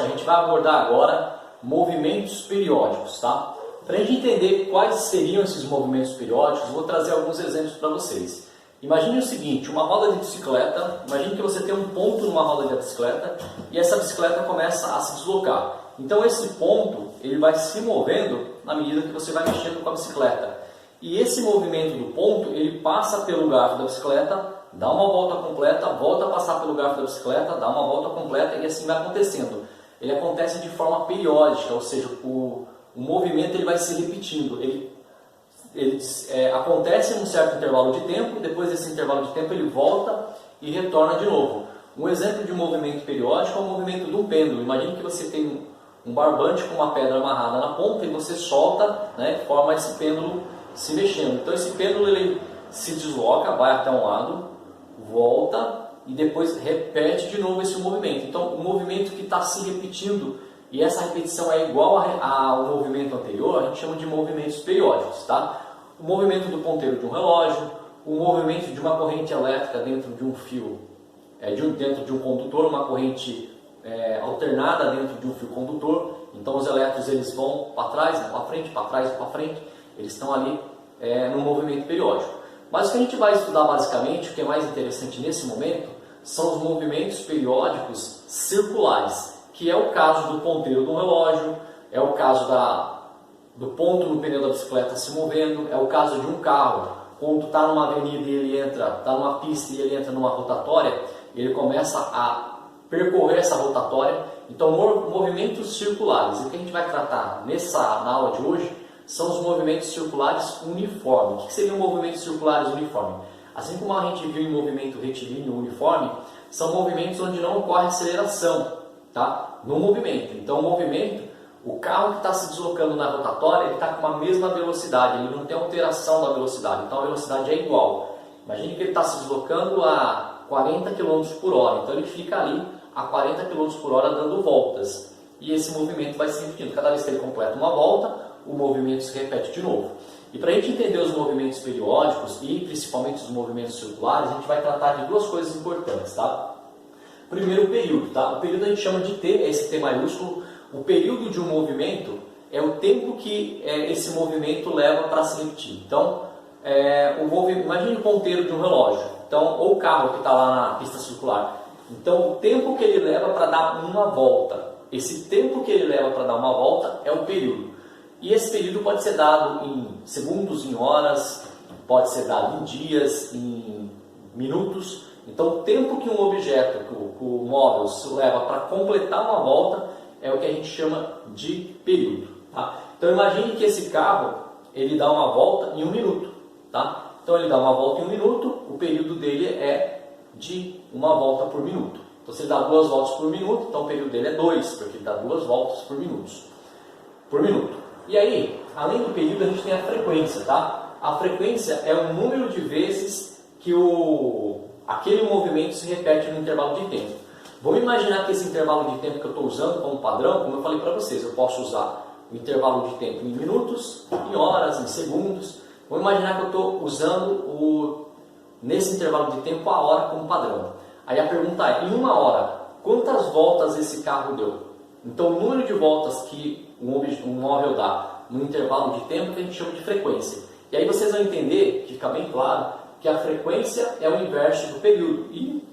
a gente vai abordar agora movimentos periódicos, tá? Para a gente entender quais seriam esses movimentos periódicos, vou trazer alguns exemplos para vocês. Imagine o seguinte, uma roda de bicicleta, imagine que você tem um ponto numa roda de bicicleta e essa bicicleta começa a se deslocar. Então esse ponto, ele vai se movendo na medida que você vai mexendo com a bicicleta. E esse movimento do ponto, ele passa pelo garfo da bicicleta, dá uma volta completa, volta a passar pelo garfo da bicicleta, dá uma volta completa e assim vai acontecendo. Ele acontece de forma periódica, ou seja, o movimento ele vai se repetindo. Ele acontece em um certo intervalo de tempo, depois desse intervalo de tempo ele volta e retorna de novo. Um exemplo de movimento periódico é o movimento de um pêndulo. Imagine que você tem um barbante com uma pedra amarrada na ponta e você solta, né, forma esse pêndulo se mexendo. Então esse pêndulo ele se desloca, vai até um lado, volta e depois repete de novo esse movimento. Então o movimento que está se repetindo e essa repetição é igual ao movimento anterior, a gente chama de movimentos periódicos, tá? O movimento do ponteiro de um relógio, o movimento de uma corrente elétrica dentro de um fio, dentro de um condutor, uma corrente alternada dentro de um fio condutor. Então os elétrons eles vão para trás, vão para frente, para trás, para frente. Eles estão ali no movimento periódico. Mas o que a gente vai estudar basicamente, o que é mais interessante nesse momento, são os movimentos periódicos circulares, que é o caso do ponteiro do relógio, é o caso do ponto no pneu da bicicleta se movendo, é o caso de um carro, quando está numa avenida e ele entra, está numa pista e ele entra numa rotatória, ele começa a percorrer essa rotatória. Então, movimentos circulares. E o que a gente vai tratar na aula de hoje são os movimentos circulares uniformes. O que seriam movimentos circulares uniformes? Assim como a gente viu em movimento retilíneo uniforme, são movimentos onde não ocorre aceleração, tá? No movimento. Então, o movimento, o carro que está se deslocando na rotatória, ele está com a mesma velocidade, ele não tem alteração da velocidade, então a velocidade é igual. Imagine que ele está se deslocando a 40 km por hora, então ele fica ali a 40 km por hora dando voltas. E esse movimento vai se repetindo. Cada vez que ele completa uma volta, o movimento se repete de novo. E para a gente entender os movimentos periódicos e principalmente os movimentos circulares, a gente vai tratar de duas coisas importantes, tá? Primeiro, o período, tá? O período a gente chama de T, esse T maiúsculo. O período de um movimento é o tempo que esse movimento leva para se repetir. Então, imagine o ponteiro de um relógio, então, ou o carro que está lá na pista circular. Então, o tempo que ele leva para dar uma volta, esse tempo que ele leva para dar uma volta é o período. E esse período pode ser dado em segundos, em horas, pode ser dado em dias, em minutos. Então, o tempo que um objeto, que o móvel se leva para completar uma volta é o que a gente chama de período. Tá? Então, imagine que esse carro ele dá uma volta em 1 minuto. Tá? Então, ele dá uma volta em 1 minuto, o período dele é de uma volta por minuto. Então, se ele dá 2 voltas por minuto, então o período dele é 2, porque ele dá 2 voltas por minuto. E aí, além do período, a gente tem a frequência, tá? A frequência é o número de vezes que aquele movimento se repete no intervalo de tempo. Vamos imaginar que esse intervalo de tempo que eu estou usando como padrão, como eu falei para vocês, eu posso usar o intervalo de tempo em minutos, em horas, em segundos. Vamos imaginar que eu estou usando nesse intervalo de tempo a hora como padrão. Aí a pergunta é, em 1 hora, quantas voltas esse carro deu? Então, o número de voltas que um móvel dá no intervalo de tempo que a gente chama de frequência. E aí vocês vão entender, fica bem claro, que a frequência é o inverso do período. E,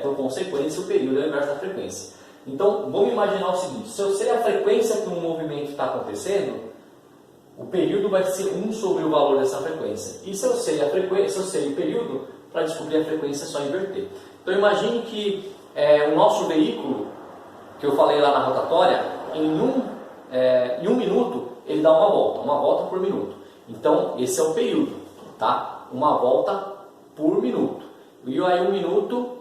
por consequência, o período é o inverso da frequência. Então, vamos imaginar o seguinte, se eu sei a frequência que um movimento está acontecendo, o período vai ser 1 sobre o valor dessa frequência. E se eu sei a frequência, se eu sei o período, para descobrir a frequência é só inverter. Então, imagine que o nosso veículo, que eu falei lá na rotatória, em 1 minuto ele dá uma volta por minuto. Então esse é o período, tá? Uma volta por minuto. E aí 1 minuto,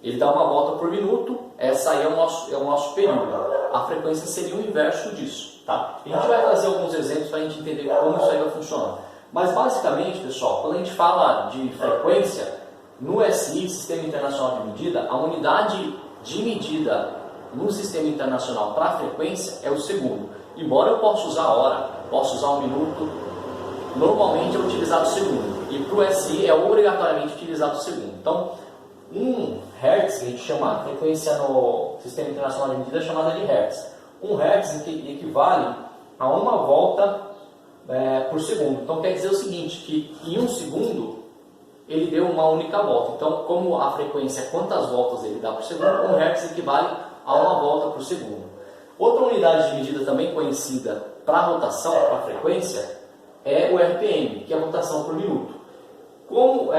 ele dá uma volta por minuto, essa aí é o nosso período. A frequência seria o inverso disso, tá? A gente vai trazer alguns exemplos para a gente entender como isso aí vai funcionar. Mas basicamente, pessoal, quando a gente fala de frequência, no SI, Sistema Internacional de Medida, a unidade de medida no sistema internacional para a frequência é o segundo. Embora eu possa usar a hora, possa usar 1 minuto, normalmente é utilizado o segundo. E para o SI é obrigatoriamente utilizado o segundo. Então, Um Hertz, que a gente chama a frequência no Sistema Internacional de Medida, é chamada de Hertz. Um Hertz equivale a uma volta por segundo. Então quer dizer o seguinte, que em um segundo ele deu uma única volta. Então, como a frequência é quantas voltas ele dá por segundo, um Hertz equivale a uma volta por segundo. Outra unidade de medida também conhecida para rotação, para frequência, é o RPM, que é a rotação por minuto. Como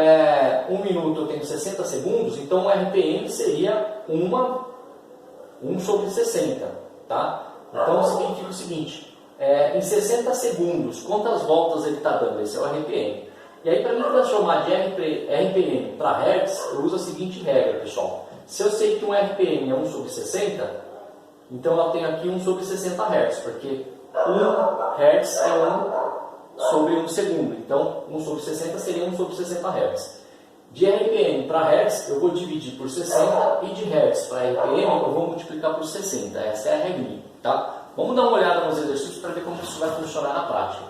um minuto eu tenho 60 segundos, então o RPM seria 1 sobre 60. Tá? Então significa o seguinte, em 60 segundos, quantas voltas ele está dando? Esse é o RPM. E aí, para mim transformar de RPM para Hertz, eu uso a seguinte regra, pessoal. Se eu sei que um RPM é 1 sobre 60, então eu tenho aqui 1 sobre 60 Hz, porque 1 Hz é 1 sobre 1 segundo. Então, 1 sobre 60 seria 1 sobre 60 Hz. De RPM para Hertz, eu vou dividir por 60, e de Hertz para RPM, eu vou multiplicar por 60. Essa é a regrinha. Tá? Vamos dar uma olhada nos exercícios para ver como isso vai funcionar na prática.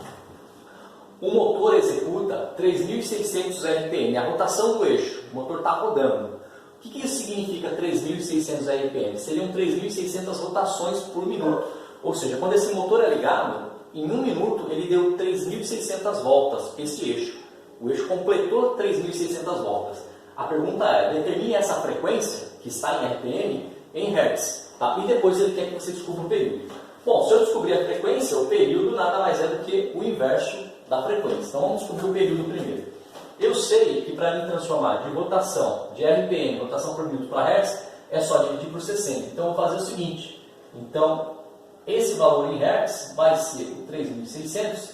O motor executa 3.600 RPM, a rotação do eixo. O motor está rodando. O que isso significa 3.600 RPM? Seriam 3.600 rotações por minuto. Ou seja, quando esse motor é ligado, em 1 minuto ele deu 3.600 voltas, esse eixo. O eixo completou 3.600 voltas. A pergunta é, determine essa frequência, que está em RPM, em Hertz. Tá? E depois ele quer que você descubra o período. Bom, se eu descobrir a frequência, o período nada mais é do que o inverso da frequência. Então vamos descobrir o período primeiro. Eu sei que para mim transformar de rotação, de RPM, rotação por minuto para Hertz, é só dividir por 60. Então eu vou fazer o seguinte. Então, esse valor em Hertz vai ser o 3.600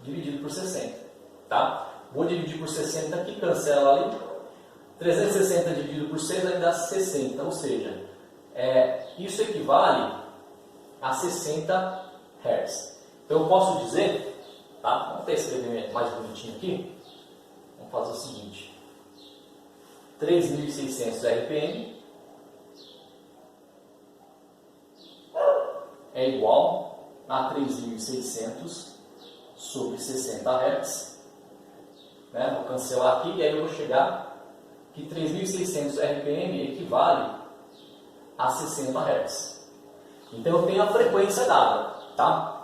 dividido por 60. Tá? Vou dividir por 60 aqui, cancela ali. 360 dividido por 6 vai dar 60. Ou seja, isso equivale a 60 Hz. Então eu posso dizer, tá? Vamos até escrever mais bonitinho aqui. Vamos fazer o seguinte: 3.600 RPM é igual a 3.600 sobre 60 Hz. Né? Vou cancelar aqui e aí eu vou chegar que 3.600 RPM equivale a 60 Hz. Então eu tenho a frequência dada. Tá?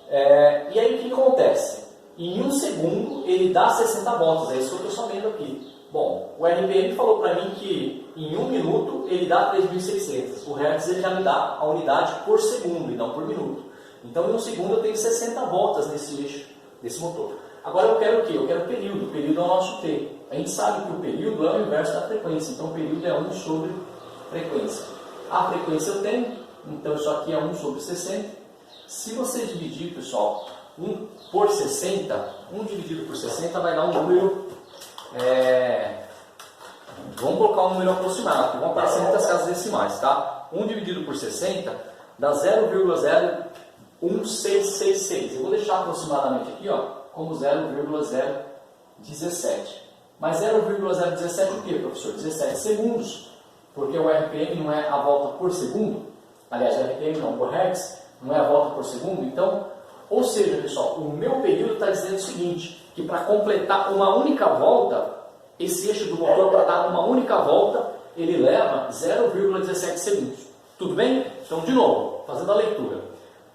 E aí o que acontece? Em 1 segundo ele dá 60 voltas, é isso que eu estou sabendo aqui. Bom, o RPM falou para mim que em 1 minuto ele dá 3.600. O Hertz ele já me dá a unidade por segundo e não por minuto. Então em 1 segundo eu tenho 60 voltas nesse eixo, desse motor. Agora eu quero o quê? Eu quero o período. O período é o nosso T. A gente sabe que o período é o inverso da frequência. Então o período é 1 sobre frequência. A frequência eu tenho, então isso aqui é 1 sobre 60. Se você dividir, pessoal, 1 por 60, 1 dividido por 60 vai dar um número, vamos colocar um número aproximado, porque vão aparecer muitas casas decimais, tá? 1 dividido por 60 dá 0,01666. Eu vou deixar aproximadamente aqui, ó, como 0,017. Mas 0,017 o que, professor? 17 segundos, porque o RPM não é a volta por segundo. Aliás, o RPM não, por Hertz, não é a volta por segundo. Então, ou seja, pessoal, o meu período está dizendo o seguinte, que para completar uma única volta, esse eixo do motor, para dar uma única volta, ele leva 0,17 segundos. Tudo bem? Então, de novo, fazendo a leitura.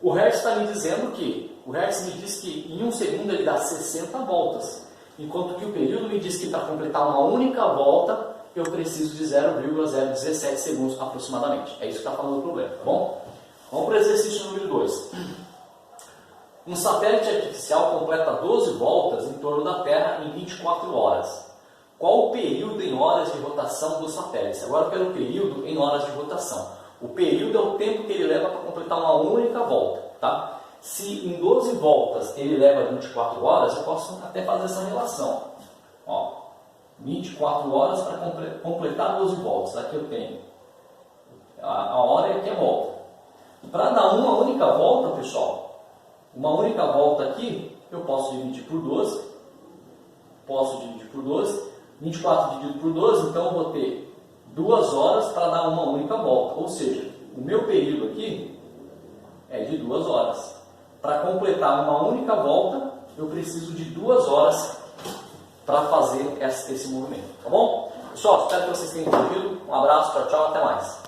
O Hertz está me dizendo que, o Hertz me diz que em 1 segundo ele dá 60 voltas, enquanto que o período me diz que para completar uma única volta, eu preciso de 0,017 segundos aproximadamente. É isso que está falando o problema, tá bom? Vamos para o exercício número 2. Um satélite artificial completa 12 voltas em torno da Terra em 24 horas. Qual o período em horas de rotação do satélite? Agora eu quero o período em horas de rotação. O período é o tempo que ele leva para completar uma única volta. Tá? Se em 12 voltas ele leva 24 horas, eu posso até fazer essa relação. Ó, 24 horas para completar 12 voltas. Aqui eu tenho a hora e aqui a volta. Para dar uma única volta, pessoal, uma única volta aqui, eu posso dividir por 12. Posso dividir por 12. 24 dividido por 12, então eu vou ter 2 horas para dar uma única volta. Ou seja, o meu período aqui é de 2 horas. Para completar uma única volta, eu preciso de 2 horas para fazer esse movimento. Tá bom? Pessoal, espero que vocês tenham entendido. Um abraço, tchau, tchau, até mais.